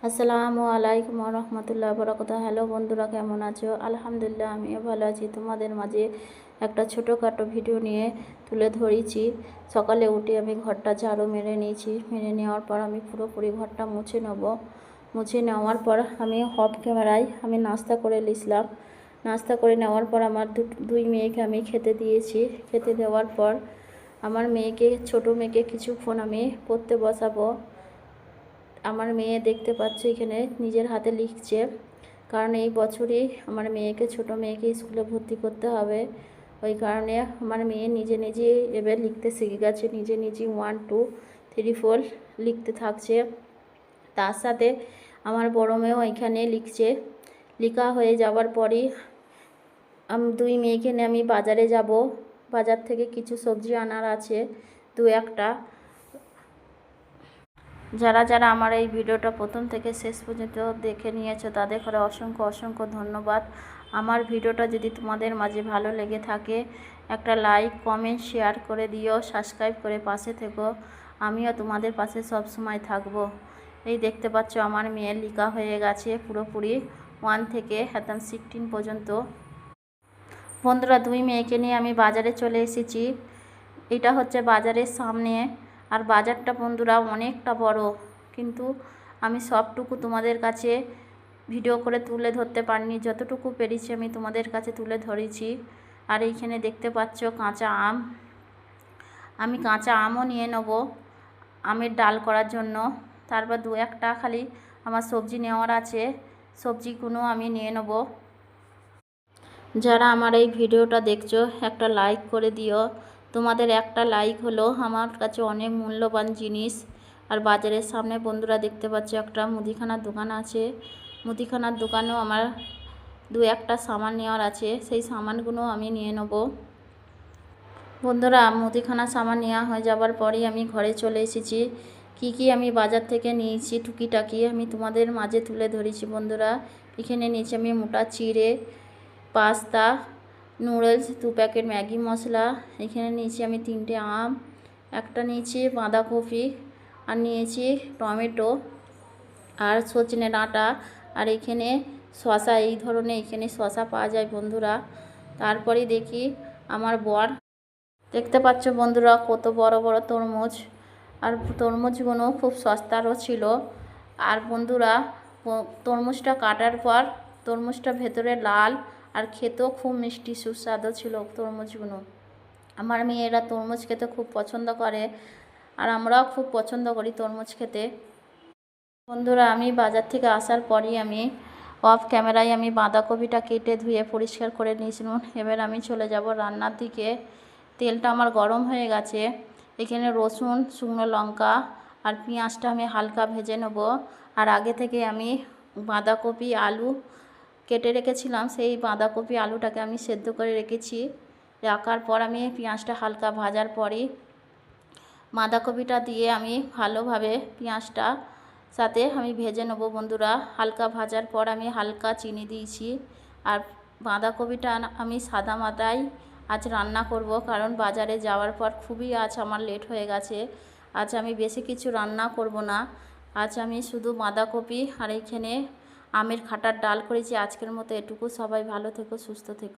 আসসালামু আলাইকুম রহমতুল্লাহ বরকত। হ্যালো বন্ধুরা, কেমন আছো? আলহামদুলিল্লাহ আমিও ভালো আছি। তোমাদের মাঝে একটা ছোটোখাটো ভিডিও নিয়ে তুলে ধরেছি। সকালে উঠে আমি ঘরটা ঝাড়ু মেরে নিয়েছি। মেরে নেওয়ার পর আমি পুরোপুরি ঘরটা মুছে নেব। মুছে নেওয়ার পর আমি অফ ক্যামেরায় আমি নাস্তা করে নিয়েছিলাম। নাস্তা করে নেওয়ার পর আমার দুই মেয়েকে আমি খেতে দিয়েছি। খেতে দেওয়ার পর আমার ছোটো মেয়েকে কিছুক্ষণ আমি পড়তে বসাবো। আমার মেয়ে দেখতে পাচ্ছে এখানে নিজের হাতে লিখছে, কারণ এই বছরই আমার ছোটো মেয়েকে স্কুলে ভর্তি করতে হবে। ওই কারণে আমার মেয়ে নিজে নিজে এবার লিখতে শিখে গেছে। নিজে নিজে 1 2 3 4 লিখতে থাকছে। তার সাথে আমার বড় মেয়েও এখানে লিখছে। লেখা হয়ে যাওয়ার পরই দুই মেয়েকে নিয়ে আমি বাজারে যাব। বাজার থেকে কিছু সবজি আনার আছে, দু একটা। যারা যারা আমার এই ভিডিওটা প্রথম থেকে শেষ পর্যন্ত দেখে নিয়েছো তাদের করে অসংখ্য অসংখ্য ধন্যবাদ। আমার ভিডিওটা যদি তোমাদের মাঝে ভালো লেগে থাকে একটা লাইক কমেন্ট শেয়ার করে দিও, সাবস্ক্রাইব করে পাশে থেকো। আমিও তোমাদের পাশে সব সময় থাকবো। এই দেখতে পাচ্ছ আমার মেয়ের লেখা হয়ে গেছে পুরোপুরি 1 থেকে একদম 16 পর্যন্ত। বন্ধুরা, দুই মেয়েকে নিয়ে আমি বাজারে চলে এসেছি। এটা হচ্ছে বাজারের সামনে। আর বাজারটা বন্ধুরা অনেকটা বড়, কিন্তু আমি সবটুকু তোমাদের কাছে ভিডিও করে তুলে ধরতে পারিনি। যতটুকু পেরেছি আমি তোমাদের কাছে তুলে ধরেছি। আর এইখানে দেখতে পাচ্ছ কাঁচা আম। আমি কাঁচা আমও নিয়ে নেব আমের ডাল করার জন্য। তারপর দু একটা খালি আমার সবজি নেওয়ার আছে, সবজিগুলো আমি নিয়ে নেব। যারা আমার এই ভিডিওটা দেখছো একটা লাইক করে দিও। তোমাদের একটা লাইক হলো আমার কাছে অনেক মূল্যবান জিনিস। আর বাজারের সামনে বন্ধুরা দেখতে পাচ্ছ একটা মুদিখানার দোকান আছে। মুদিখানার দোকানেও আমার দু একটা সামান নেওয়ার আছে, সেই সামানগুলো আমি নিয়ে নেব। বন্ধুরা, মুদিখানার সামান নেওয়া হয়ে যাবার পরেই আমি ঘরে চলে এসেছি। কি আমি বাজার থেকে নিয়েছি টুকিটাকি আমি তোমাদের মাঝে তুলে ধরেছি। বন্ধুরা, এখানে নিয়েছি আমি মোটা চিড়ে, পাস্তা, নুডলস, 2 প্যাকেট ম্যাগি মশলা। এখানে নিয়েছি আমি 3টে আম, একটা নিয়েছি বাঁধাকপি, আর নিয়েছি টমেটো আর সজনে ডাঁটা। আর এখানে শসা, এই ধরনের এখানে শসা পাওয়া যায় বন্ধুরা। তারপরে দেখি আমার বর, দেখতে পাচ্ছ বন্ধুরা কত বড় বড় তরমুজ। আর তরমুজগুলো খুব সস্তারও ছিল। আর বন্ধুরা, তরমুজটা কাটার পর তরমুজটা ভেতরে লাল আর খেতেও খুব মিষ্টি সুস্বাদু ছিল তরমুজগুলো। আমার মেয়েরা তরমুজ খেতে খুব পছন্দ করে, আর আমরাও খুব পছন্দ করি তরমুজ খেতে। বন্ধুরা, আমি বাজার থেকে আসার পরই আমি অফ ক্যামেরায় আমি বাঁধাকপিটা কেটে ধুয়ে পরিষ্কার করে নিয়েছিলাম। এবার আমি চলে যাব রান্নার দিকে। তেলটা আমার গরম হয়ে গেছে। এখানে রসুন, শুকনো লঙ্কা আর পেঁয়াজটা আমি হালকা ভেজে নেব। আর আগে থেকে আমি বাঁধাকপি আলু কেটে রেখেছিলাম, সেই বাঁধাকপি আলুটাকে আমি সেদ্ধ করে রেখেছি। রাখার পর আমি পেঁয়াজটা হালকা ভাজার পরই বাঁধাকপিটা দিয়ে আমি ভালোভাবে পেঁয়াজটা সাথে আমি ভেজে নেব। বন্ধুরা, হালকা ভাজার পর আমি হালকা চিনি দিয়েছি। আর বাঁধাকপিটা আমি সাদা মাথায় আজ রান্না করব, কারণ বাজারে যাওয়ার পর খুবই আজ আমার লেট হয়ে গেছে। আজ আমি বেশি কিছু রান্না করব না। আজ আমি শুধু বাঁধাকপি আর এইখানে আমের খাটার ডাল করেছি। আজকের মতো এটুকু। সবাই ভালো থেকো, সুস্থ থেকো।